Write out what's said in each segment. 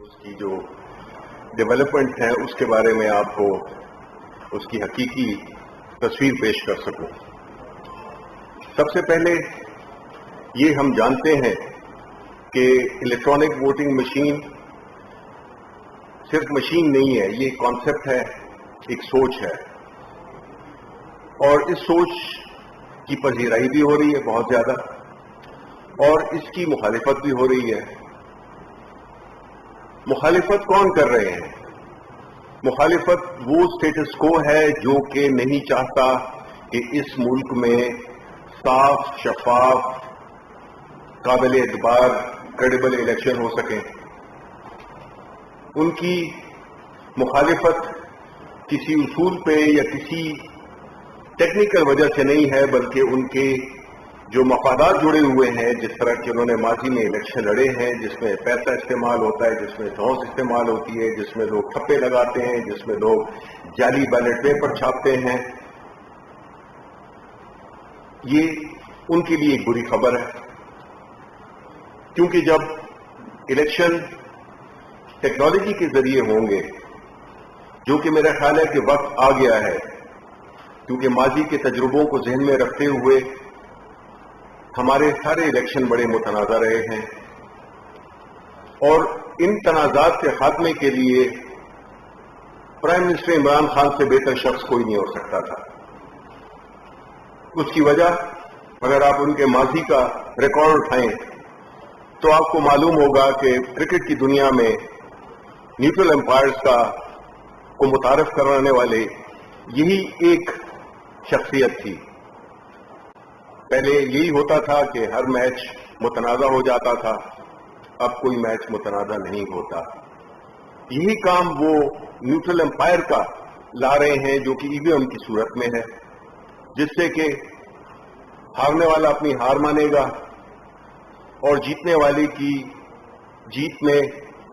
اس کی جو ڈیولپمنٹ ہیں اس کے بارے میں آپ کو اس کی حقیقی تصویر پیش کر سکوں. سب سے پہلے یہ ہم جانتے ہیں کہ الیکٹرانک ووٹنگ مشین صرف مشین نہیں ہے، یہ ایک کانسیپٹ ہے، ایک سوچ ہے، اور اس سوچ کی پذیرائی بھی ہو رہی ہے بہت زیادہ، اور اس کی مخالفت بھی ہو رہی ہے. مخالفت کون کر رہے ہیں؟ مخالفت وہ اسٹیٹس کو ہے جو کہ نہیں چاہتا کہ اس ملک میں صاف، شفاف، قابل اعتبار، کریڈیبل الیکشن ہو سکیں. ان کی مخالفت کسی اصول پہ یا کسی ٹیکنیکل وجہ سے نہیں ہے، بلکہ ان کے جو مفادات جڑے ہوئے ہیں، جس طرح کہ انہوں نے ماضی میں الیکشن لڑے ہیں، جس میں پیسہ استعمال ہوتا ہے، جس میں دھوس استعمال ہوتی ہے، جس میں لوگ ٹھپے لگاتے ہیں، جس میں لوگ جعلی بیلٹ پیپر چھاپتے ہیں، یہ ان کے لیے ایک بری خبر ہے. کیونکہ جب الیکشن ٹیکنالوجی کے ذریعے ہوں گے، جو کہ میرا خیال ہے کہ وقت آ گیا ہے، کیونکہ ماضی کے تجربوں کو ذہن میں رکھتے ہوئے ہمارے سارے الیکشن بڑے متنازع رہے ہیں، اور ان تنازعات کے خاتمے کے لیے پرائم منسٹر عمران خان سے بہتر شخص کوئی نہیں ہو سکتا تھا. اس کی وجہ اگر آپ ان کے ماضی کا ریکارڈ اٹھائیں تو آپ کو معلوم ہوگا کہ کرکٹ کی دنیا میں نیوٹرل امپائرز کو متعارف کرانے والے یہی ایک شخصیت تھی. پہلے یہی ہوتا تھا کہ ہر میچ متنازع ہو جاتا تھا، اب کوئی میچ متنازع نہیں ہوتا. یہی کام وہ نیوٹرل امپائر کا لا رہے ہیں، جو کہ ای وی ایم کی صورت میں ہے، جس سے کہ ہارنے والا اپنی ہار مانے گا اور جیتنے والے کی جیت میں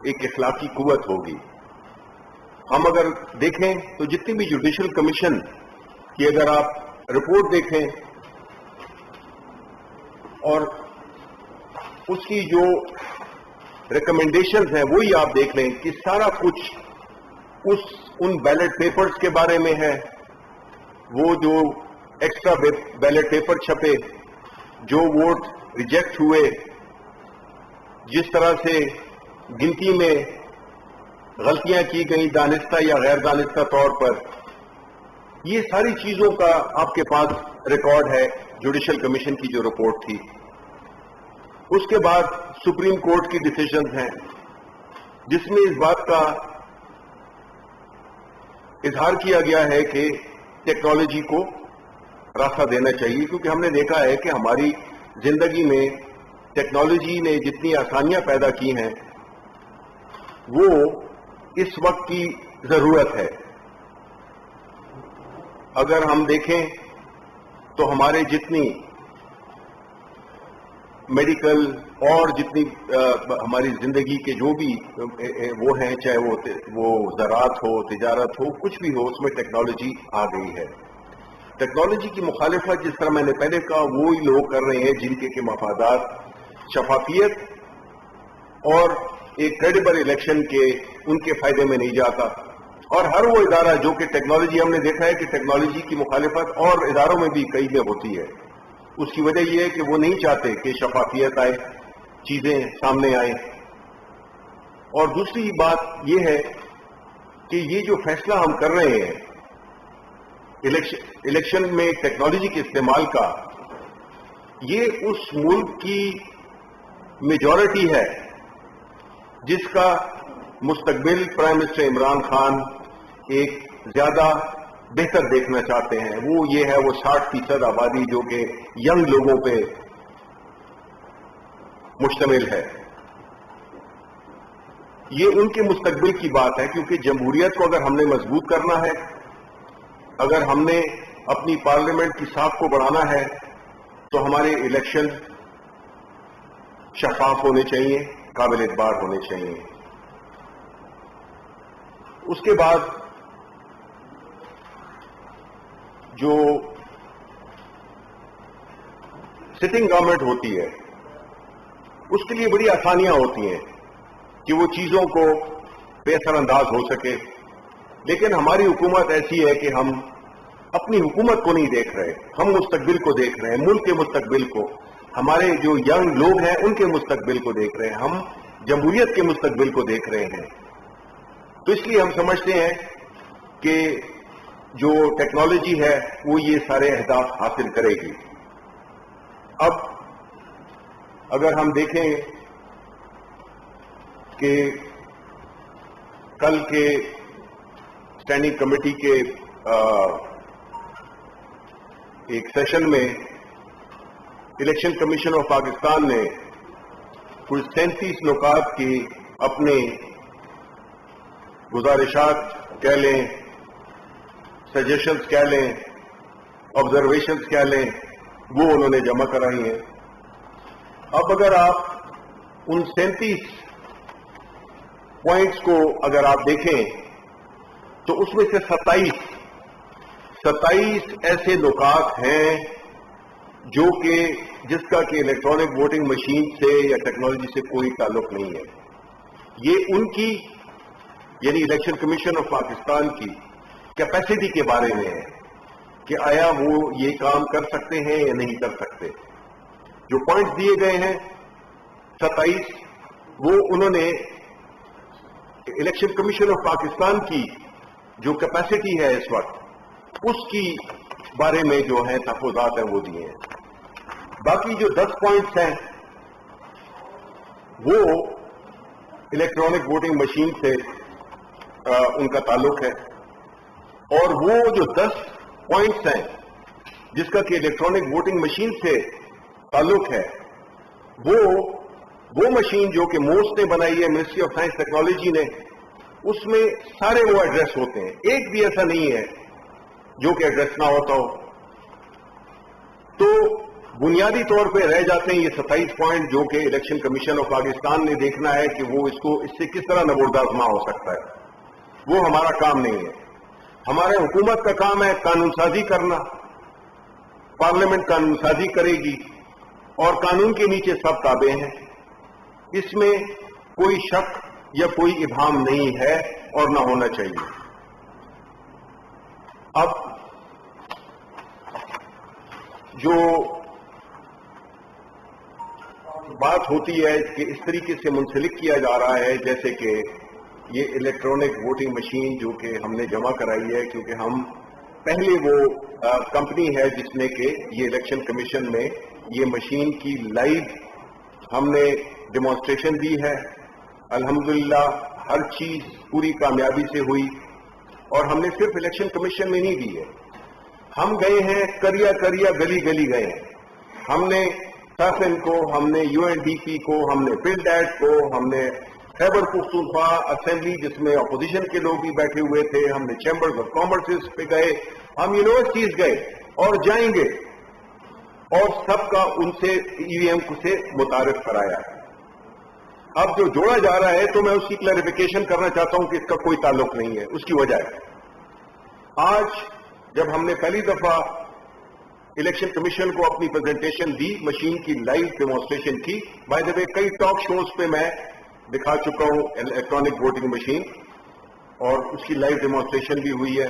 ایک اخلاقی قوت ہوگی. ہم اگر دیکھیں تو جتنی بھی جوڈیشل کمیشن کی اگر آپ رپورٹ دیکھیں اور اس کی جو ریکمنڈیشنز ہیں وہی آپ دیکھ لیں کہ سارا کچھ ان بیلٹ پیپرز کے بارے میں ہے. وہ جو ایکسٹرا بیلٹ پیپر چھپے، جو ووٹ ریجیکٹ ہوئے، جس طرح سے گنتی میں غلطیاں کی گئیں دانستہ یا غیر دانستہ طور پر، یہ ساری چیزوں کا آپ کے پاس ریکارڈ ہے جوڈیشل کمیشن کی جو رپورٹ تھی. اس کے بعد سپریم کورٹ کی ڈیسیژنز ہیں، جس میں اس بات کا اظہار کیا گیا ہے کہ ٹیکنالوجی کو راستہ دینا چاہیے، کیونکہ ہم نے دیکھا ہے کہ ہماری زندگی میں ٹیکنالوجی نے جتنی آسانیاں پیدا کی ہیں وہ اس وقت کی ضرورت ہے. اگر ہم دیکھیں تو ہمارے جتنی میڈیکل اور جتنی ہماری زندگی کے جو بھی وہ ہیں، چاہے وہ زراعت ہو، تجارت ہو، کچھ بھی ہو، اس میں ٹیکنالوجی آ گئی ہے. ٹیکنالوجی کی مخالفت جس طرح میں نے پہلے کہا وہی لوگ کر رہے ہیں جن کے مفادات شفافیت اور ایک کریڈیبل الیکشن کے ان کے فائدے میں نہیں جاتا. اور ہر وہ ادارہ جو کہ ٹیکنالوجی، ہم نے دیکھا ہے کہ ٹیکنالوجی کی مخالفت اور اداروں میں بھی کئی میں ہوتی ہے، اس کی وجہ یہ ہے کہ وہ نہیں چاہتے کہ شفافیت آئے، چیزیں سامنے آئیں. اور دوسری بات یہ ہے کہ یہ جو فیصلہ ہم کر رہے ہیں الیکشن میں ٹیکنالوجی کے استعمال کا، یہ اس ملک کی میجورٹی ہے جس کا مستقبل پرائم منسٹر عمران خان ایک زیادہ بہتر دیکھنا چاہتے ہیں. وہ یہ ہے، وہ 60% آبادی جو کہ ینگ لوگوں پہ مشتمل ہے. یہ ان کے مستقبل کی بات ہے، کیونکہ جمہوریت کو اگر ہم نے مضبوط کرنا ہے، اگر ہم نے اپنی پارلیمنٹ کی ساکھ کو بڑھانا ہے، تو ہمارے الیکشن شفاف ہونے چاہیے، قابل اعتبار ہونے چاہیے. اس کے بعد جو سٹنگ گورنمنٹ ہوتی ہے اس کے لیے بڑی آسانیاں ہوتی ہیں. کہ وہ چیزوں کو بے اثر انداز ہو سکے. لیکن ہماری حکومت ایسی ہے کہ ہم اپنی حکومت کو نہیں دیکھ رہے, ہم مستقبل کو دیکھ رہے ہیں, ملک کے مستقبل کو, ہمارے جو ینگ لوگ ہیں ان کے مستقبل کو دیکھ رہے ہیں, ہم جمہوریت کے مستقبل کو دیکھ رہے ہیں. تو اس لیے ہم سمجھتے ہیں کہ جو ٹیکنالوجی ہے وہ یہ سارے اہداف حاصل کرے گی. اب اگر ہم دیکھیں کہ کل کے اسٹینڈنگ کمیٹی کے ایک سیشن میں الیکشن کمیشن آف پاکستان نے کچھ 37 نکات کی اپنے گزارشات کہہ لیں, سجیشنز کہہ لیں, آبزرویشنز کہہ لیں, وہ انہوں نے جمع کرائی ہیں. اب اگر آپ ان 37 پوائنٹس کو اگر آپ دیکھیں تو اس میں سے 27 ایسے نکات ہیں جو کہ جس کا کہ الیکٹرانک ووٹنگ مشین سے یا ٹیکنالوجی سے کوئی تعلق نہیں ہے. یہ ان کی یعنی الیکشن کمیشن آف پاکستان کی کیپیسٹی کے بارے میں ہے کہ آیا وہ یہ کام کر سکتے ہیں یا نہیں کر سکتے. جو پوائنٹس دیے گئے ہیں 27 وہ انہوں نے الیکشن کمیشن آف پاکستان کی جو کیپیسٹی ہے اس وقت اس کی بارے میں جو ہے تحفظات ہیں وہ دیے ہیں. باقی جو 10 پوائنٹس ہیں وہ الیکٹرانک ووٹنگ مشین سے ان کا تعلق ہے, اور وہ جو 10 پوائنٹس ہیں جس کا کہ الیکٹرانک ووٹنگ مشین سے تعلق ہے وہ مشین جو کہ موسٹ نے بنائی ہے, منسٹری آف سائنس ٹیکنالوجی نے, اس میں سارے وہ ایڈریس ہوتے ہیں, ایک بھی ایسا نہیں ہے جو کہ ایڈریس نہ ہوتا ہو. تو بنیادی طور پہ رہ جاتے ہیں یہ 27 پوائنٹ جو کہ الیکشن کمیشن آف پاکستان نے دیکھنا ہے کہ وہ اس سے کس طرح نبردآزما ہو سکتا ہے. وہ ہمارا کام نہیں ہے. ہمارے حکومت کا کام ہے قانون سازی کرنا, پارلیمنٹ قانون سازی کرے گی اور قانون کے نیچے سب تابع ہیں, اس میں کوئی شک یا کوئی ابہام نہیں ہے اور نہ ہونا چاہیے. اب جو بات ہوتی ہے کہ اس طریقے سے منسلک کیا جا رہا ہے جیسے کہ یہ الیکٹرانک ووٹنگ مشین جو کہ ہم نے جمع کرائی ہے, کیونکہ ہم پہلے وہ کمپنی ہے جس نے کہ یہ الیکشن کمیشن میں یہ مشین کی لائیو ہم نے ڈیمانسٹریشن دی ہے. الحمدللہ ہر چیز پوری کامیابی سے ہوئی, اور ہم نے صرف الیکشن کمیشن میں نہیں دی ہے, ہم گئے ہیں کریا گلی گلی گئے ہیں. ہم نے ساسن کو, ہم نے UNDP کو, ہم نے پلڈیٹ کو, ہم نے خیبر پختونخوا اسمبلی جس میں اپوزیشن کے لوگ بھی بیٹھے ہوئے تھے, ہم نے چیمبرز آف کامرس پہ گئے, ہم یونیورسٹیز گئے اور جائیں گے, اور سب کا ان سے EVM سے متعارف کرایا. اب جو جوڑا جا رہا ہے تو میں اس کی کلیریفیکیشن کرنا چاہتا ہوں کہ اس کا کوئی تعلق نہیں ہے. اس کی وجہ ہے آج جب ہم نے پہلی دفعہ الیکشن کمیشن کو اپنی پریزنٹیشن دی, مشین کی لائیو ڈیمانسٹریشن کی, بائی دا وے کئی ٹاک شوز پہ میں دکھا چکا ہوں الیکٹرانک ووٹنگ مشین, اور اس کی لائیو ڈیمانسٹریشن بھی ہوئی ہے.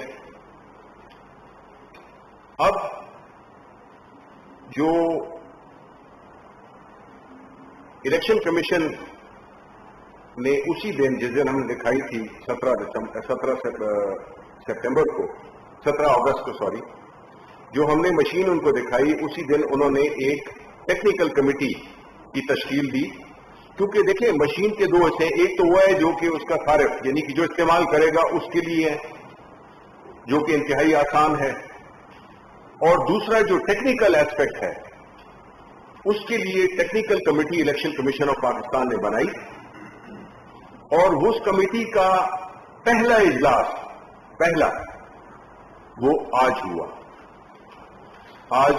اب جو الیکشن کمیشن نے اسی دن جس دن ہم نے دکھائی تھی 17 اگست کو جو ہم نے مشین ان کو دکھائی, اسی دن انہوں نے ایک ٹیکنیکل کمیٹی کی تشکیل دی. کیونکہ دیکھیں مشین کے 2 حصے, ایک تو وہ ہے جو کہ اس کا صارف یعنی کہ جو استعمال کرے گا اس کے لیے ہے جو کہ انتہائی آسان ہے, اور دوسرا جو ٹیکنیکل ایسپیکٹ ہے اس کے لیے technical committee election commission of Pakistan نے بنائی, اور اس کمیٹی کا پہلا اجلاس وہ آج ہوا. آج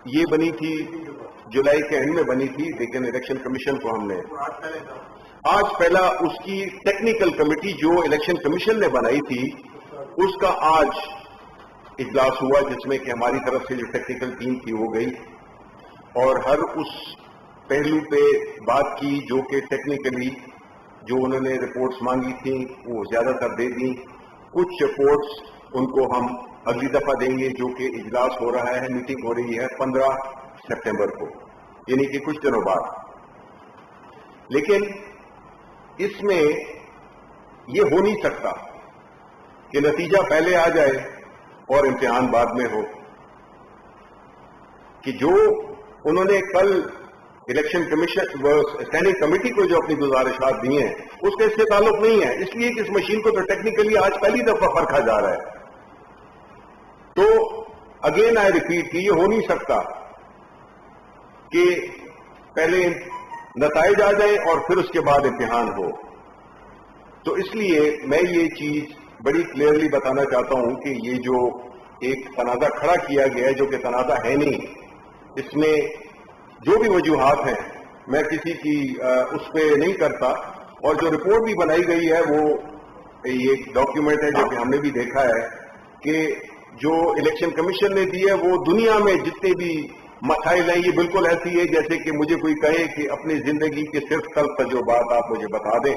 یہ بنی تھی جولائی کے اینڈ میں بنی تھی, لیکن الیکشن کمیشن کو ہم نے آج پہلا اس کی ٹیکنیکل کمیٹی جو الیکشن کمیشن نے بنائی تھی اس کا آج اجلاس ہوا, جس میں کہ ہماری طرف سے جو ٹیکنیکل ٹیم تھی وہ گئی, اور ہر اس پہلو پہ بات کی جو کہ ٹیکنیکلی جو انہوں نے رپورٹس مانگی تھیں وہ زیادہ تر دے دیں. کچھ رپورٹس ان کو ہم اگلی دفعہ دیں گے جو کہ اجلاس ہو رہا ہے, میٹنگ ہو رہی ہے 15 سپٹمبر کو, یعنی کہ کچھ دنوں بعد. لیکن اس میں یہ ہو نہیں سکتا کہ نتیجہ پہلے آ جائے اور امتحان بعد میں ہو. کہ جو انہوں نے کل الیکشن کمیشن اسٹینڈنگ کمیٹی کو جو اپنی گزارشات دی ہیں اس کا اس سے تعلق نہیں ہے, اس لیے کہ اس مشین کو تو ٹیکنیکلی آج پہلی دفعہ پرکھا جا رہا ہے. تو اگین آئی ریپیٹ کہ یہ ہو نہیں سکتا کہ پہلے نتائج آ جائیں اور پھر اس کے بعد امتحان ہو. تو اس لیے میں یہ چیز بڑی کلیئرلی بتانا چاہتا ہوں کہ یہ جو ایک تنازع کھڑا کیا گیا ہے جو کہ تنازع ہے نہیں, اس میں جو بھی وجوہات ہیں میں کسی کی اس پہ نہیں کرتا. اور جو رپورٹ بھی بنائی گئی ہے وہ یہ ڈاکیومنٹ ہے جو کہ ہم نے بھی دیکھا ہے کہ جو الیکشن کمیشن نے دی ہے وہ دنیا میں جتنے بھی مسائل ہیں یہ بالکل ایسی ہے جیسے کہ مجھے کوئی کہے کہ اپنی زندگی کے صرف تلخ تجربات آپ مجھے بتا دیں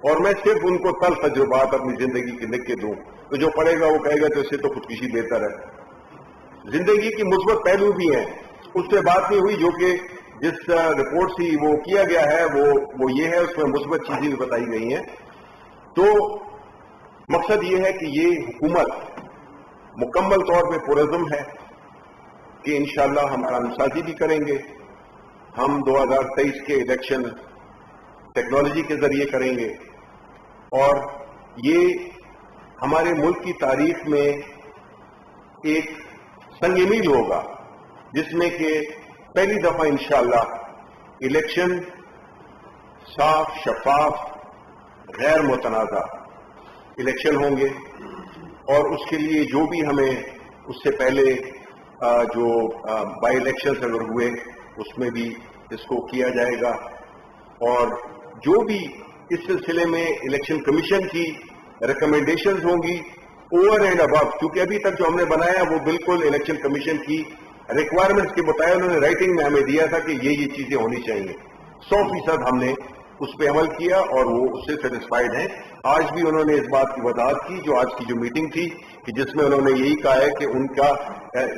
اور میں صرف ان کو تلخ تجربات اپنی زندگی کے لکھ کے دوں, تو جو پڑھے گا وہ کہے گا تو اس سے تو خودکشی بہتر ہے. زندگی کی مثبت پہلو بھی ہیں, اس سے بات نہیں ہوئی جو کہ جس رپورٹ سے وہ کیا گیا ہے وہ یہ ہے, اس میں مثبت چیزیں بھی بتائی گئی ہیں. تو مقصد یہ ہے کہ یہ حکومت مکمل طور پہ پرعزم ہے کہ انشاءاللہ ہم قانون سازی بھی کریں گے. ہم 2023 کے الیکشن ٹیکنالوجی کے ذریعے کریں گے اور یہ ہمارے ملک کی تاریخ میں ایک سنگ میل ہوگا جس میں کہ پہلی دفعہ انشاءاللہ الیکشن صاف, شفاف, غیر متنازع الیکشن ہوں گے. اور اس کے لیے جو بھی ہمیں اس سے پہلے جو بائی الیکشنز اگر ہوئے اس میں بھی اس کو کیا جائے گا. اور جو بھی اس سلسلے میں الیکشن کمیشن کی ریکمنڈیشنز ہوں گی اوور اینڈ ابو, کیونکہ ابھی تک جو ہم نے بنایا وہ بالکل الیکشن کمیشن کی ریکوائرمنٹس کے مطابق انہوں نے رائٹنگ میں ہمیں دیا تھا کہ یہ چیزیں ہونی چاہیے. 100% ہم نے اس پہ عمل کیا اور وہ اس سے سیٹسفائیڈ ہیں. آج بھی انہوں نے اس بات کی وضاحت کی جو آج کی جو میٹنگ تھی کہ جس میں انہوں نے یہی کہا ہے کہ ان کا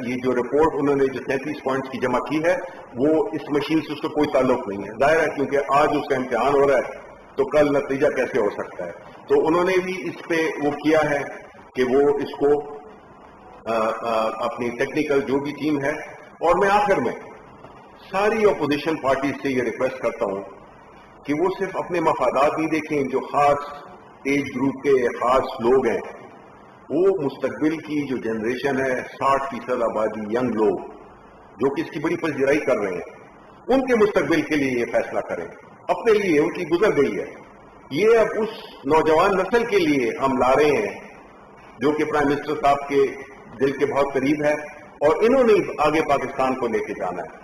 یہ جو رپورٹ انہوں نے جو 37 پوائنٹس کی جمع کی ہے وہ اس مشین سے اس کا کوئی تعلق نہیں ہے. ظاہر ہے کیونکہ آج اس کا امتحان ہو رہا ہے تو کل نتیجہ کیسے ہو سکتا ہے. تو انہوں نے بھی اس پہ وہ کیا ہے کہ وہ اس کو اپنی ٹیکنیکل جو بھی ٹیم ہے. اور میں آخر میں ساری اپوزیشن پارٹیز سے یہ ریکویسٹ کرتا ہوں کہ وہ صرف اپنے مفادات نہیں دیکھیں, جو خاص ایج گروپ کے خاص لوگ ہیں وہ مستقبل کی جو جنریشن ہے 60% آبادی ینگ لوگ جو کہ اس کی بڑی پذیرائی کر رہے ہیں ان کے مستقبل کے لیے یہ فیصلہ کریں. اپنے لیے ان کی گزر گئی ہے, یہ اب اس نوجوان نسل کے لیے ہم لا رہے ہیں جو کہ پرائم منسٹر صاحب کے دل کے بہت قریب ہے اور انہوں نے آگے پاکستان کو لے کے جانا ہے.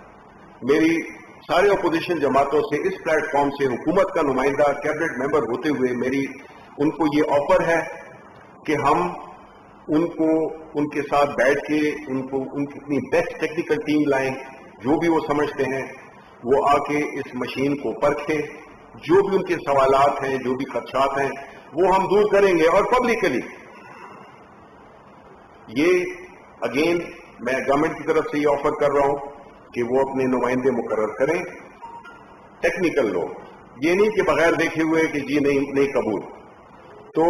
میری سارے اپوزیشن جماعتوں سے اس پلیٹ فارم سے حکومت کا نمائندہ کیبنٹ ممبر ہوتے ہوئے میری ان کو یہ آفر ہے کہ ہم ان کو ان کے ساتھ بیٹھ کے ان کو ان کی اپنی بیسٹ ٹیکنیکل ٹیم لائیں, جو بھی وہ سمجھتے ہیں وہ آ کے اس مشین کو پرکھیں, جو بھی ان کے سوالات ہیں جو بھی خدشات ہیں وہ ہم دور کریں گے. اور پبلکلی یہ اگین میں گورنمنٹ کی طرف سے یہ آفر کر رہا ہوں کہ وہ اپنے نمائندے مقرر کریں ٹیکنیکل لوگ, یہ نہیں کہ بغیر دیکھے ہوئے کہ جی نہیں قبول. تو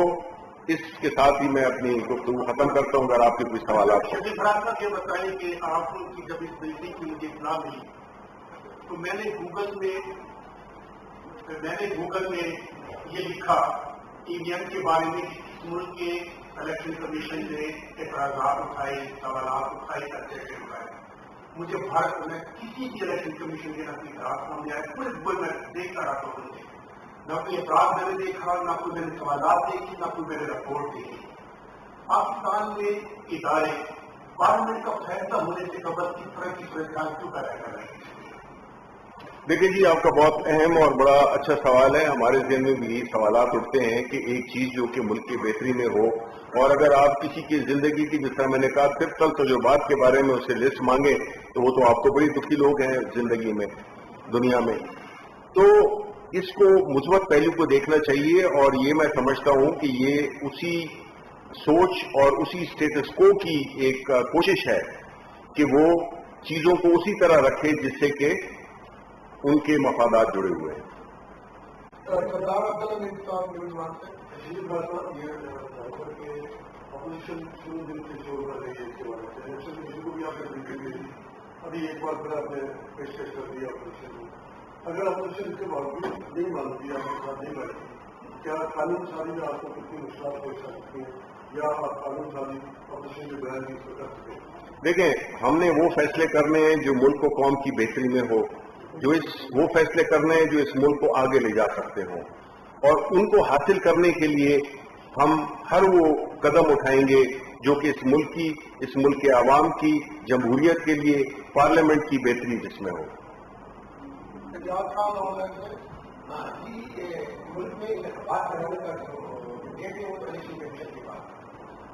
اس کے ساتھ ہی میں اپنی گفتگو ختم کرتا ہوں. اگر آپ کے کوئی سوالات ہیں. یہ بتائیں کہ آپ کی جب اس بجلی کی مجھے اطلاع ملی تو میں نے گوگل میں یہ لکھا ای وی ایم کے بارے میں ملک کے الیکشن کمیشن نے اعتراضات اٹھائے, سوالات اٹھائے, چرچے اٹھائے. مجھے بھارت میں کسی بھی الیکشن کمیشن کے نہ کوئی اعتراض سامنے آئے, پورے میں دیکھتا رہا تھا مجھے نہ کوئی اعتراض میں نے دیکھا, نہ کوئی میں نے سوالات دیکھی, نہ کوئی میں نے رپورٹ دیکھی. پاکستان میں ادارے پارلیمنٹ کا فیصلہ ہونے سے قبل کس طرح کی صورتحال کیوں پیدا کر رہے ہیں؟ دیکھیں جی, آپ کا بہت اہم اور بڑا اچھا سوال ہے. ہمارے ذہن میں بھی سوالات اٹھتے ہیں کہ ایک چیز جو کہ ملک کی بہتری میں ہو اور اگر آپ کسی کی زندگی کی جس طرح میں نے کہا صرف کل تجربات کے بارے میں اسے لسٹ مانگے تو وہ تو آپ کو بڑی دکھی لوگ ہیں زندگی میں. دنیا میں. تو اس کو مثبت پہلو کو دیکھنا چاہیے، اور یہ میں سمجھتا ہوں کہ یہ اسی سوچ اور اسی اسٹیٹس کو کی ایک کوشش ہے کہ وہ چیزوں کو اسی طرح رکھے جس سے کہ ان کے مفادات جڑے ہوئے ہیں. ابھی ایک بار پھر آپ نے پیشکش کر دیا اپوزیشن کو، اگر اپوزیشن اس کے باوجود نہیں مانتی، آپ کے ساتھ نہیں بیٹھتی، کیا قانون سازی میں آپ کو کتنی مشکلات پیش آ سکتی ہیں، یا آپ قانون سازی اپوزیشن کے بیان کی کر سکتے ہیں؟ دیکھیں، ہم نے وہ فیصلے کرنے ہیں جو ملک و قوم کی بہتری میں ہو، وہ فیصلے کرنے ہیں جو اس ملک کو آگے لے جا سکتے ہوں، اور ان کو حاصل کرنے کے لیے ہم ہر وہ قدم اٹھائیں گے جو کہ اس ملک کے عوام کی، جمہوریت کے لیے، پارلیمنٹ کی بہتری جس میں ہو. ملک میں بات کرنے کا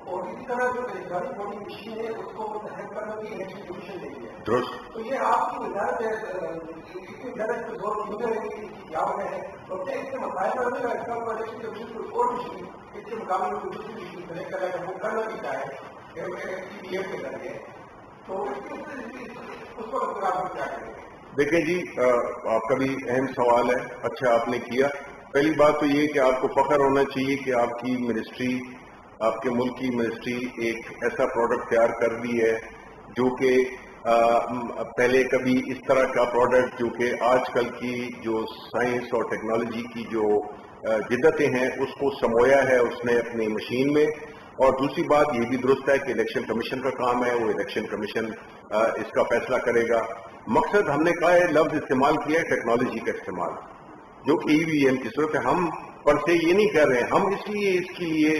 اور اسی طرح جو الیکٹرانک ووٹنگ مشین ہے اس کو متحد کرنا بھی الیکشن کمیشن نے کیا ہے. درست. تو یہ آپ کی وزارت ہے، اس کی وزارت پہ زور کیوں رہے گی، اس کی کیا وجہ ہے، اور کیا اس سے مسائل کرنے کا اس کا الیکشن کمیشن کو اور مشین اس کے مقابلے میں دوسری مشین سلیکٹ کرے گا، وہ کرنا بھی چاہے سی بی ایم کے ذریعے، تو اس وقت آپ کیا کریں گے؟ دیکھیں جی، آپ کا بھی اہم سوال ہے، اچھا آپ نے کیا. پہلی بات تو یہ کہ آپ کو فخر ہونا چاہیے کہ آپ کی منسٹری، آپ کے ملک کی منسٹری ایک ایسا پروڈکٹ تیار کر دی ہے جو کہ پہلے کبھی اس طرح کا پروڈکٹ جو کہ آج کل کی جو سائنس اور ٹیکنالوجی کی جو جدتیں ہیں اس کو سمویا ہے اس نے اپنی مشین میں. اور دوسری بات یہ بھی درست ہے کہ الیکشن کمیشن کا کام ہے، وہ الیکشن کمیشن اس کا فیصلہ کرے گا. مقصد ہم نے کہا ہے، لفظ استعمال کیا ہے ٹیکنالوجی کا استعمال، جو کہ ای وی ایم کی صورت ہے. ہم پر سے یہ نہیں کہہ رہے ہیں، ہم اس کے لیے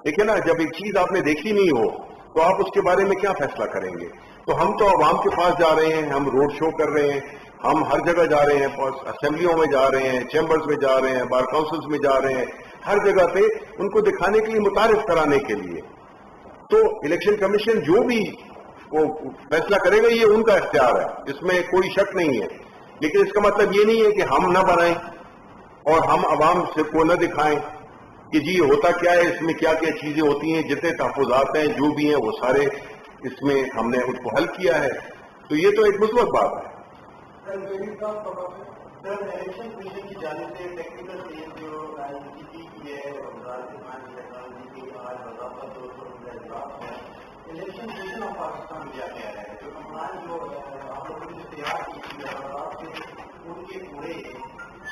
دیکھیں نا، جب ایک چیز آپ نے دیکھی نہیں ہو تو آپ اس کے بارے میں کیا فیصلہ کریں گے. تو ہم تو عوام کے پاس جا رہے ہیں، ہم روڈ شو کر رہے ہیں، ہم ہر جگہ جا رہے ہیں، اسمبلیوں میں جا رہے ہیں، چیمبرز میں جا رہے ہیں، بار کاؤنسلز میں جا رہے ہیں، ہر جگہ پہ ان کو دکھانے کے لیے، متعارف کرانے کے لیے. تو الیکشن کمیشن جو بھی وہ فیصلہ کرے گا یہ ان کا اختیار ہے، اس میں کوئی شک نہیں ہے. لیکن اس کا مطلب یہ نہیں ہے کہ ہم نہ بنائیں اور ہم عوام سے کو نہ دکھائیں کہ جی ہوتا کیا ہے، اس میں کیا کیا چیزیں ہوتی ہیں، جتنے تحفظات ہیں جو بھی ہیں وہ سارے اس میں ہم نے اس کو حل کیا ہے. تو یہ تو ایک مثبت بات ہے. الیکشن کمیشن کی جانب سے ٹیکنیکل ٹیم جو کی ہے الیکشن کمیشن آف پاکستان دیا گیا ہے، جو کمپلائن جو آپ لوگوں نے تیار کی ہے ان کے پورے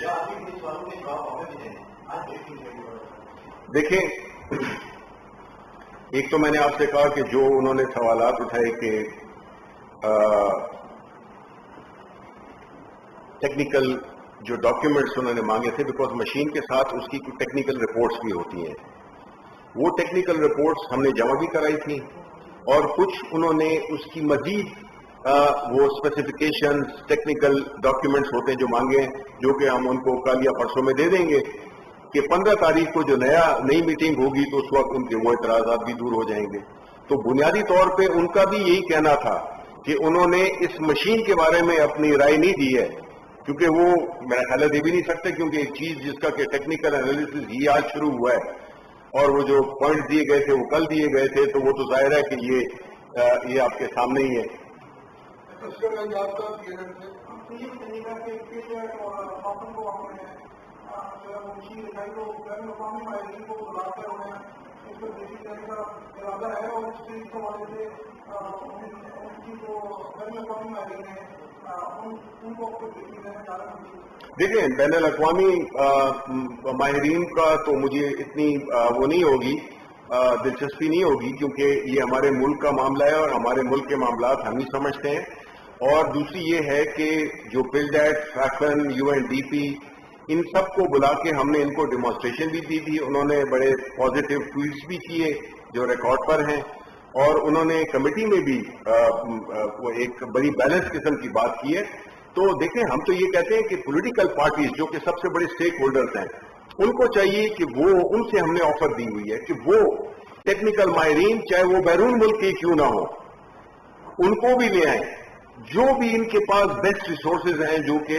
یا ابھی بھی سوالوں کے جواب آئے ہیں آج دیکھیں، ایک تو میں نے آپ سے کہا کہ جو انہوں نے سوالات اٹھائے کہ ٹیکنیکل جو ڈاکیومنٹس انہوں نے مانگے تھے، بیکاز مشین کے ساتھ اس کی ٹیکنیکل رپورٹس بھی ہوتی ہیں، وہ ٹیکنیکل رپورٹس ہم نے جمع بھی کرائی تھی، اور کچھ انہوں نے اس کی مزید وہ اسپیسیفکیشنز، ٹیکنیکل ڈاکیومنٹس ہوتے ہیں جو مانگے ہیں، جو کہ ہم ان کو کل یا پرسوں میں دے دیں گے کہ 15 تاریخ کو جو نئی میٹنگ ہوگی تو اس وقت ان کے وہ اعتراضات بھی دور ہو جائیں گے. تو بنیادی طور پہ ان کا بھی یہی کہنا تھا کہ انہوں نے اس مشین کے بارے میں اپنی رائے نہیں دی ہے، کیونکہ وہ میرا خیال دے بھی نہیں سکتے، کیونکہ ایک چیز جس کا کہ ٹیکنیکل انالیسس ہی آج شروع ہوا ہے اور وہ جو پوائنٹ دیے گئے تھے وہ کل دیے گئے تھے، تو وہ تو ظاہر ہے کہ یہ آپ کے سامنے ہی ہے. دیکھیں، بین الاقوامی ماہرین کا تو مجھے اتنی وہ نہیں ہوگی، دلچسپی نہیں ہوگی، کیونکہ یہ ہمارے ملک کا معاملہ ہے اور ہمارے ملک کے معاملات ہم ہی سمجھتے ہیں. اور دوسری یہ ہے کہ جو پلڈیٹ، فیفن، یو این ڈی پی، ان سب کو بلا کے ہم نے ان کو ڈیمانسٹریشن بھی دی تھی. انہوں نے بڑے پازیٹیو ٹویٹس بھی کیے جو ریکارڈ پر ہیں، اور انہوں نے کمیٹی میں بھی وہ ایک بڑی بیلنس قسم کی بات کی ہے. تو دیکھیں، ہم تو یہ کہتے ہیں کہ پولیٹیکل پارٹیز جو کہ سب سے بڑے سٹیک ہولڈرز ہیں، ان کو چاہیے کہ وہ، ان سے ہم نے آفر دی ہوئی ہے کہ وہ ٹیکنیکل ماہرین چاہے وہ بیرون ملک کے کیوں نہ ہو ان کو بھی لے آئیں جو بھی ان کے پاس بیسٹ ریسورسز ہیں جو کہ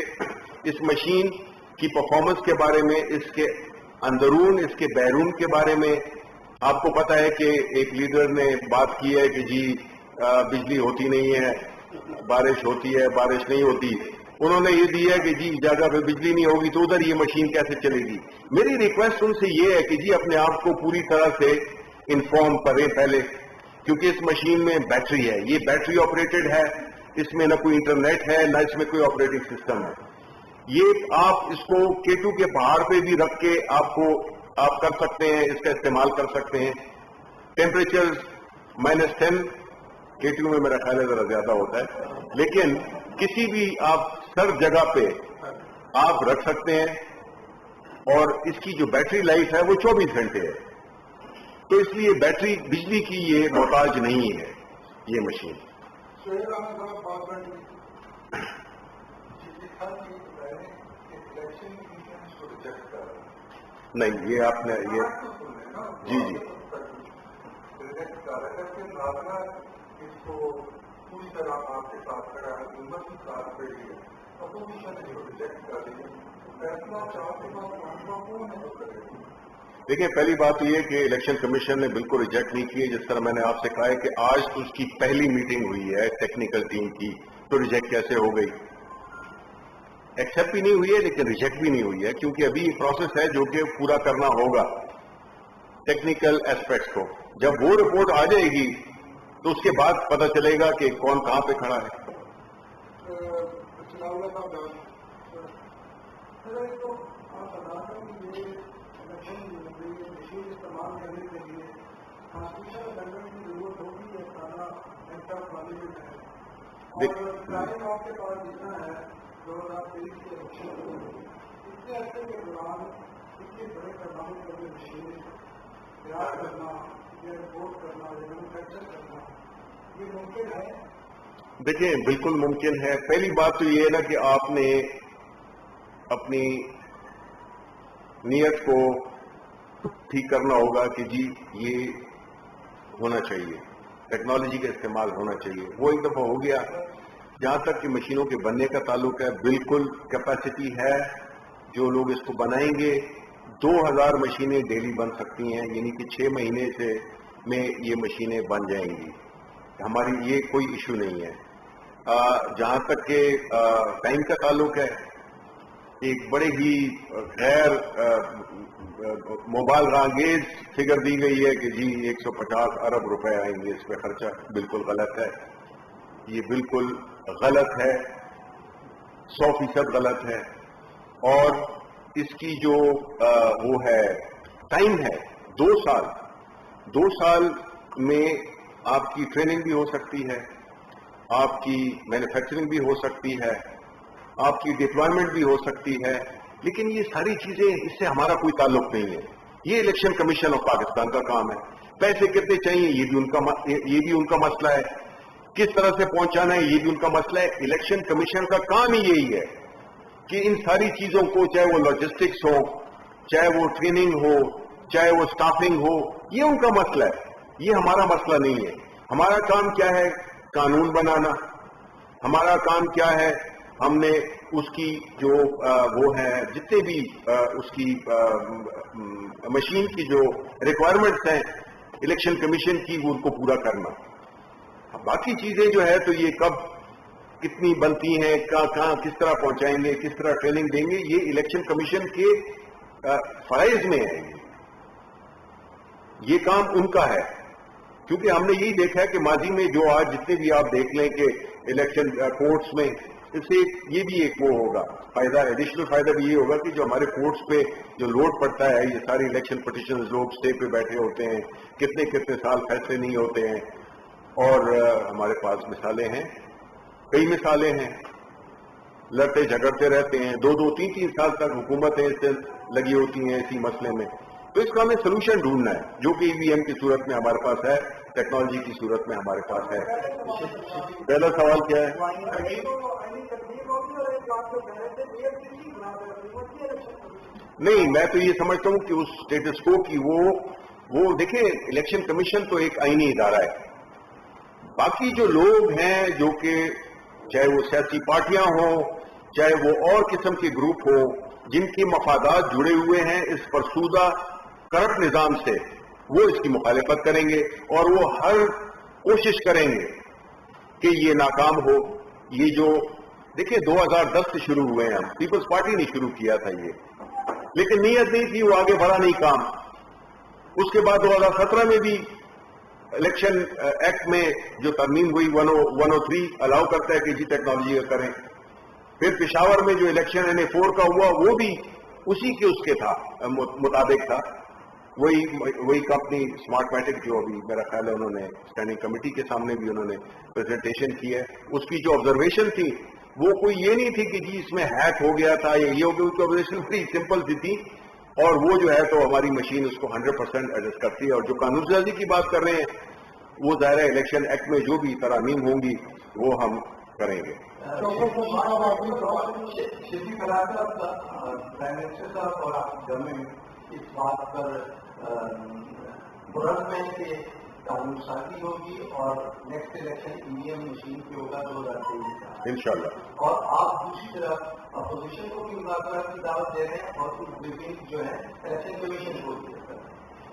اس مشین کی پرفارمنس کے بارے میں، اس کے اندرون، اس کے بیرون کے بارے میں. آپ کو پتا ہے کہ ایک لیڈر نے بات کی ہے کہ جی بجلی ہوتی نہیں ہے، بارش ہوتی ہے، بارش نہیں ہوتی. انہوں نے یہ دیا کہ جی جگہ پہ بجلی نہیں ہوگی تو ادھر یہ مشین کیسے چلے گی. میری ریکویسٹ ان سے یہ ہے کہ جی اپنے آپ کو پوری طرح سے انفارم کریں پہلے، کیونکہ اس مشین میں بیٹری ہے، یہ بیٹری آپریٹڈ ہے، اس میں نہ کوئی انٹرنیٹ ہے نہ اس میں کوئی آپریٹنگ سسٹم ہے. یہ آپ اس کو K2 کے پہاڑ پہ بھی رکھ کے آپ کر سکتے ہیں، اس کا استعمال کر سکتے ہیں. ٹیمپریچر -10 K2 میں میرا خیال ہے ذرا زیادہ ہوتا ہے، لیکن کسی بھی آپ سرد جگہ پہ آپ رکھ سکتے ہیں. اور اس کی جو بیٹری لائف ہے وہ 24 گھنٹے ہے، تو اس لیے بیٹری بجلی کی یہ محتاج نہیں ہے یہ مشین. نہیں یہ آپ نے یہ جی جی پوری طرح آپ کے ساتھ کھڑا ہے، حکومت کے ساتھ کھڑی ہے، اپوزیشن نے ریجیکٹ کر دیا. فیصلہ چاہتے کون ہے؟ دیکھیں پہلی بات یہ ہے کہ الیکشن کمیشن نے بالکل ریجیکٹ نہیں کی. جس طرح میں نے آپ سے کہا ہے کہ آج اس کی پہلی میٹنگ ہوئی ہے ٹیکنیکل ٹیم کی، تو ریجیکٹ کیسے ہو گئی؟ ایکسیپٹ بھی نہیں ہوئی ہے لیکن ریجیکٹ بھی نہیں ہوئی ہے، کیونکہ ابھی یہ پروسیس ہے جو کہ پورا کرنا ہوگا ٹیکنیکل ایسپیکٹس کو. جب وہ رپورٹ آ جائے گی تو اس کے بعد پتہ چلے گا کہ کون کہاں پہ کھڑا ہے. دیکھیں بالکل ممکن ہے. پہلی بات تو یہ ہے نا کہ آپ نے اپنی نیت کو ٹھیک کرنا ہوگا کہ جی یہ ہونا چاہیے، ٹیکنالوجی کا استعمال ہونا چاہیے. وہ ایک دفعہ ہو گیا. جہاں تک کہ مشینوں کے بننے کا تعلق ہے، بالکل کیپیسٹی ہے. جو لوگ اس کو بنائیں گے 2000 مشینیں ڈیلی بن سکتی ہیں، یعنی کہ 6 مہینے میں یہ مشینیں بن جائیں گی. ہماری یہ کوئی ایشو نہیں ہے. جہاں تک کہ ٹائم کا تعلق ہے، ایک بڑے ہی غیر مبالغہ انگیز فگر دی گئی ہے کہ جی 150 ارب روپے آئیں گے اس پہ خرچہ. بالکل غلط ہے، یہ بالکل غلط ہے، 100% غلط ہے. اور اس کی جو وہ ہے ٹائم ہے 2 سال میں آپ کی ٹریننگ بھی ہو سکتی ہے، آپ کی مینوفیکچرنگ بھی ہو سکتی ہے، آپ کی ڈپلائمنٹ بھی ہو سکتی ہے. لیکن یہ ساری چیزیں اس سے ہمارا کوئی تعلق نہیں ہے. یہ الیکشن کمیشن آف پاکستان کا کام ہے. پیسے کتنے چاہیے یہ بھی ان کا مسئلہ ہے، کس طرح سے پہنچانا ہے یہ بھی ان کا مسئلہ ہے. الیکشن کمیشن کا کام ہی یہی ہے کہ ان ساری چیزوں کو، چاہے وہ لاجسٹکس ہو، چاہے وہ ٹریننگ ہو، چاہے وہ سٹافنگ ہو، یہ ان کا مسئلہ ہے، یہ ہمارا مسئلہ نہیں ہے. ہمارا کام کیا ہے؟ قانون بنانا. ہمارا کام کیا ہے؟ ہم نے اس کی جو وہ ہے جتنے بھی اس کی مشین کی جو ریکوائرمنٹس ہیں الیکشن کمیشن کی، وہ ان کو پورا کرنا. باقی چیزیں جو ہے تو یہ کب کتنی بنتی ہیں، کہاں کس طرح پہنچائیں گے، کس طرح ٹریننگ دیں گے، یہ الیکشن کمیشن کے فرائض میں ہے. یہ کام ان کا ہے. کیونکہ ہم نے یہی دیکھا ہے کہ ماضی میں جو آج جتنے بھی آپ دیکھ لیں کہ الیکشن کورٹس میں، اس سے یہ بھی ایک وہ ہوگا فائدہ، ایڈیشنل فائدہ بھی یہ ہوگا کہ جو ہمارے کورٹس پہ جو لوڈ پڑتا ہے، یہ ساری الیکشن پٹیشنز، لوگ اسٹے پہ بیٹھے ہوتے ہیں، کتنے سال فیصلے نہیں ہوتے ہیں. اور ہمارے پاس مثالیں ہیں، کئی مثالیں ہیں، لڑتے جھگڑتے رہتے ہیں، 2-3 سال تک حکومتیں اس سے لگی ہوتی ہیں اسی مسئلے میں. تو اس کا ہمیں سلوشن ڈھونڈنا ہے، جو کہ EVM کی صورت میں ہمارے پاس ہے، ٹیکنالوجی کی صورت میں ہمارے پاس ہے. پہلا سوال کیا ہے؟ نہیں، میں تو یہ سمجھتا ہوں کہ اس اسٹیٹس کو کی وہ دیکھیں، الیکشن کمیشن تو ایک آئینی ادارہ ہے. باقی جو لوگ ہیں جو کہ چاہے وہ سیاسی پارٹیاں ہوں، چاہے وہ اور قسم کے گروپ ہوں جن کی مفادات جڑے ہوئے ہیں اس فرسودہ کرپٹ نظام سے، وہ اس کی مخالفت کریں گے اور وہ ہر کوشش کریں گے کہ یہ ناکام ہو. یہ جو دیکھیں 2010 سے شروع ہوئے ہیں، ہم پیپلز پارٹی نے شروع کیا تھا یہ، لیکن نیت نہیں تھی، وہ آگے بڑھا نہیں کام. اس کے بعد 2017 میں بھی الیکشن ایکٹ میں جو ترمیم ہوئی 103 الاؤ کرتا ہے کہ جی ٹیکنالوجی کا کریں. پھر پشاور میں جو الیکشن NA4 کا ہوا وہ بھی اسی کے اس کے تھا مطابق تھا. وہی کمپنی اسمارٹ میٹک جو ابھی میرا خیال ہے انہوں نے اسٹینڈنگ کمیٹی کے سامنے بھی انہوں نے پریزنٹیشن کی ہے، اس کی جو آبزرویشن تھی وہ کوئی یہ نہیں تھی کہ جی اس میں ہیک ہو گیا تھا یا یہ ہو گیا. اس کی آبزرویشن بڑی سمپل سی تھی اور وہ جو ہے تو ہماری مشین اس کو 100% ایڈجسٹ کرتی ہے. اور جو قانون سازی کی بات کر رہے ہیں وہ ظاہر ہے الیکشن ایکٹ میں جو بھی ترامیم ہوں گی وہ ہم کریں گے. اس بات پر برد میں کہ قانون سازی ہوگی اور نیکسٹ الیکشن EVM مشین پہ ہوگا 2023 انشاءاللہ. اور آپ دوسری طرف اپوزیشن کو بھی مذاکرات کی دعوت دے رہے ہیں اور کچھ بریفنگ جو ہے الیکشن کمیشن کو بھی دیتے ہیں.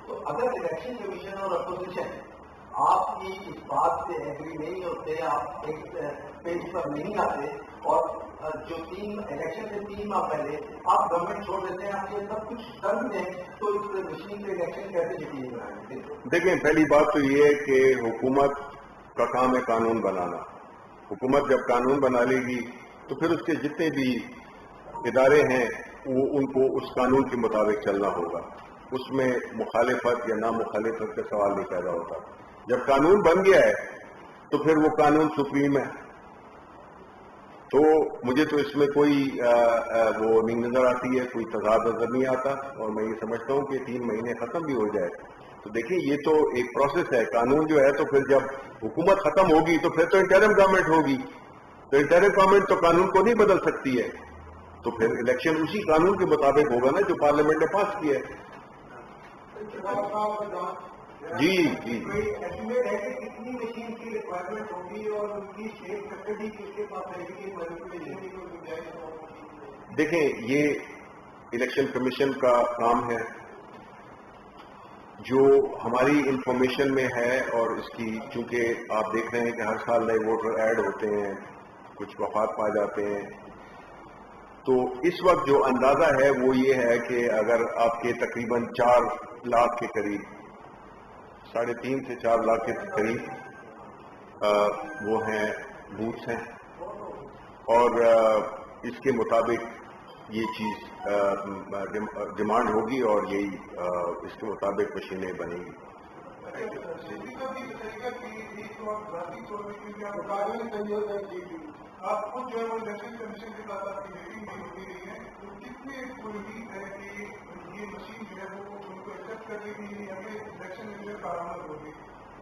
تو اگر الیکشن کمیشن اور اپوزیشن آپ کی اس بات سے ایگری نہیں ہوتے، آپ ایک پیج پر نہیں آتے اور جو الیکشن سے 3 ماہ پہلے آپ گورنمنٹ چھوڑ دیتے ہیں، آپ یہ سب کچھ کر دیں تو اس مشین پہ الیکشن کیسے یقین بنائیں گے؟ دیکھیں پہلی بات تو یہ ہے کہ حکومت کا کام ہے قانون بنانا. حکومت جب قانون بنا لے گی تو پھر اس کے جتنے بھی ادارے ہیں وہ ان کو اس قانون کے مطابق چلنا ہوگا. اس میں مخالفت یا نامخالفت کا سوال نہیں پیدا ہوتا. جب قانون بن گیا ہے تو پھر وہ قانون سپریم ہے. تو مجھے تو اس میں کوئی وہ نہیں نظر آتی ہے، کوئی تضاد نظر نہیں آتا. اور میں یہ سمجھتا ہوں کہ 3 مہینے ختم بھی ہو جائے تو دیکھیں یہ تو ایک پروسیس ہے. قانون جو ہے تو پھر جب حکومت ختم ہوگی تو پھر تو انٹرم گورنمنٹ ہوگی. تو انٹرم گورنمنٹ تو قانون کو نہیں بدل سکتی ہے، تو پھر الیکشن اسی قانون کے مطابق ہوگا نا جو پارلیمنٹ نے پاس کیا ہے. جی جی ایسٹیمیٹ ہے کہ کتنی مشین کی ریکوائرمنٹ ہوگی اور ان کی اسٹیٹ کسٹڈی کس کے پاس رہے گی مینیپولیشن کی کوئی گنجائش؟ دیکھیں یہ الیکشن کمیشن کا کام ہے. جو ہماری انفارمیشن میں ہے اور اس کی چونکہ آپ دیکھ رہے ہیں کہ ہر سال نئے ووٹر ایڈ ہوتے ہیں، کچھ وفات پائے جاتے ہیں، تو اس وقت جو اندازہ ہے وہ یہ ہے کہ اگر آپ کے تقریباً 4 لاکھ کے قریب 3.5 سے 4 لاکھ کے قریب وہ ہیں بوتھس ہیں اور اس کے مطابق یہ چیز ڈیمانڈ ہوگی اور یہی اس کے مطابق مشینیں بنے گی. آپ خود جو ہے وہ الیکشن کمیشن کے ساتھ آپ کی میٹنگ نہیں ہوتی رہی ہے، تو کتنے امید ہے کہ یہ مشین جو ہے وہ ان کو ایکسپٹ کر لے گی یا پھر الیکشن میں کارآمد ہوگی؟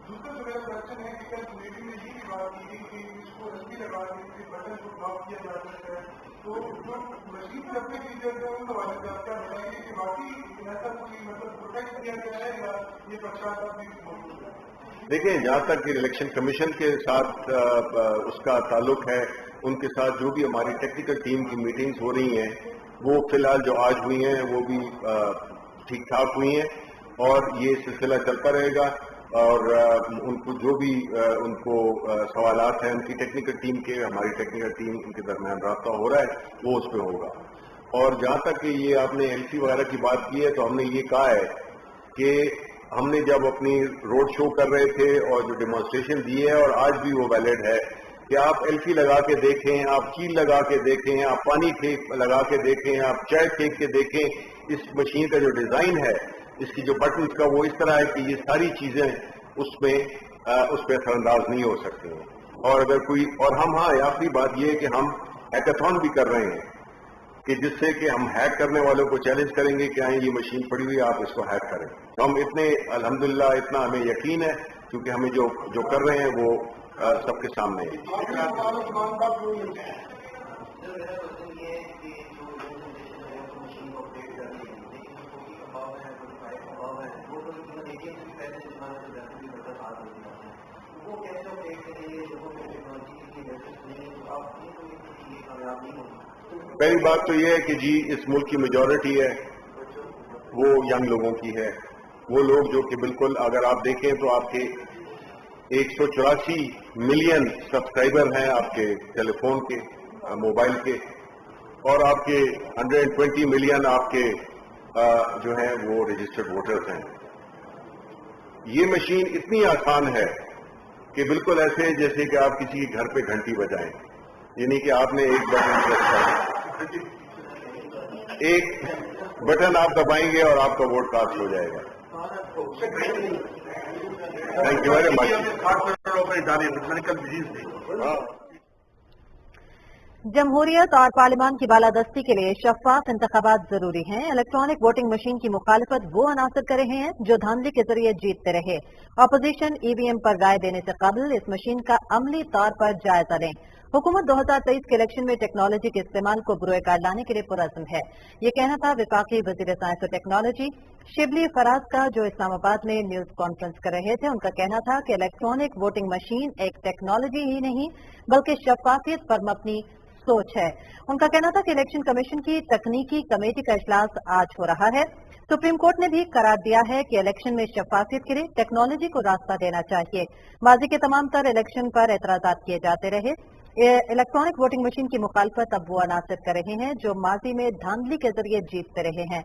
دوسرا جو میرا کوشچن ہے کہ کل میٹنگ میں یہ بھی بات کی گئی کہ اس کو رسی لگا کے بٹن کو بلاک کیا جا سکتا ہے، تو جو مشین کے اپنے فیچر ہیں ان کا والد صاحب کیا بتائیں گے کہ باقی ایسا کوئی مطلب پروٹیکٹ کیا گیا ہے یا یہ پرچار بھی موجود ہے؟ دیکھیں جہاں تک کہ الیکشن کمیشن کے ساتھ اس کا تعلق ہے، ان کے ساتھ جو بھی ہماری ٹیکنیکل ٹیم کی میٹنگز ہو رہی ہیں وہ فی الحال جو آج ہوئی ہیں وہ بھی ٹھیک ٹھاک ہوئی ہیں اور یہ سلسلہ چلتا رہے گا. اور ان کو جو بھی ان کو سوالات ہیں ان کی ٹیکنیکل ٹیم کے، ہماری ٹیکنیکل ٹیم ان کے درمیان رابطہ ہو رہا ہے وہ اس پہ ہوگا. اور جہاں تک کہ یہ آپ نے LC وغیرہ کی بات کی ہے تو ہم نے یہ کہا ہے کہ ہم نے جب اپنی روڈ شو کر رہے تھے اور جو ڈیمانسٹریشن دی ہے اور آج بھی وہ ویلڈ ہے کہ آپ LC لگا کے دیکھیں، آپ کیل لگا کے دیکھیں، آپ پانی لگا کے دیکھیں، آپ چائے پھینک کے دیکھیں. اس مشین کا جو ڈیزائن ہے، اس کی جو بٹنز کا وہ اس طرح ہے کہ یہ ساری چیزیں اس پہ اثر انداز نہیں ہو سکتی ہیں. اور اگر کوئی اور ہم آخری بات یہ ہے کہ ہم ہیکاتھون بھی کر رہے ہیں کہ جس سے کہ ہم ہیک کرنے والوں کو چیلنج کریں گے کہ یہ مشین پڑی ہوئی آپ اس کو ہیک کریں. تو ہم اتنے الحمدللہ اتنا ہمیں یقین ہے کیونکہ ہمیں جو کر رہے ہیں وہ سب کے سامنے ہے. وہ کہتے ہیں کہ لوگوں کو ٹیکنالوجی کی وجہ نہیں تو آپ یہ کامیاب نہیں ہوگی. پہلی بات تو یہ ہے کہ جی اس ملک کی میجورٹی ہے وہ ینگ لوگوں کی ہے. وہ لوگ جو کہ بالکل اگر آپ دیکھیں تو آپ کے 184 ملین سبسکرائبر ہیں آپ کے ٹیلی فون کے موبائل کے, اور آپ کے 120 ملین آپ کے جو ہیں وہ رجسٹرڈ ووٹرز ہیں. یہ مشین اتنی آسان ہے کہ بالکل ایسے جیسے کہ آپ کسی گھر پہ گھنٹی بجائیں, یعنی کہ آپ نے ایک بٹن آپ دبائیں گے اور آپ کا ووٹ کاسٹ ہو جائے گا. Thank you very much. جمہوریت اور پارلیمان کی بالادستی کے لیے شفاف انتخابات ضروری ہیں. الیکٹرانک ووٹنگ مشین کی مخالفت وہ عناصر کر رہے ہیں جو دھاندلی کے ذریعے جیتتے رہے. اپوزیشن ای وی ایم پر رائے دینے سے قبل اس مشین کا عملی طور پر جائزہ لیں. حکومت 2023 کے الیکشن میں ٹیکنالوجی کے استعمال کو بروئے کار لانے کے لیے پرعزم ہے. یہ کہنا تھا وفاقی وزیر سائنس و ٹیکنالوجی شبلی فراز کا, جو اسلام آباد میں نیوز کانفرنس کر رہے تھے. ان کا کہنا تھا کہ الیکٹرانک ووٹنگ مشین ایک ٹیکنالوجی ہی نہیں بلکہ شفافیت پر مبنی سوچ ہے. ان کا کہنا تھا کہ الیکشن کمیشن کی تکنیکی کمیٹی کا اجلاس آج ہو رہا ہے. سپریم کورٹ نے بھی قرار دیا ہے کہ الیکشن میں شفافیت کے لیے ٹیکنالوجی کو راستہ دینا چاہیے. ماضی کے تمام تر الیکشن پر اعتراضات کیے جاتے رہے. الیکٹرانک ووٹنگ مشین کی مخالفت اب وہ عناصر کر رہے ہیں جو ماضی میں دھاندلی کے ذریعے جیتتے رہے ہیں.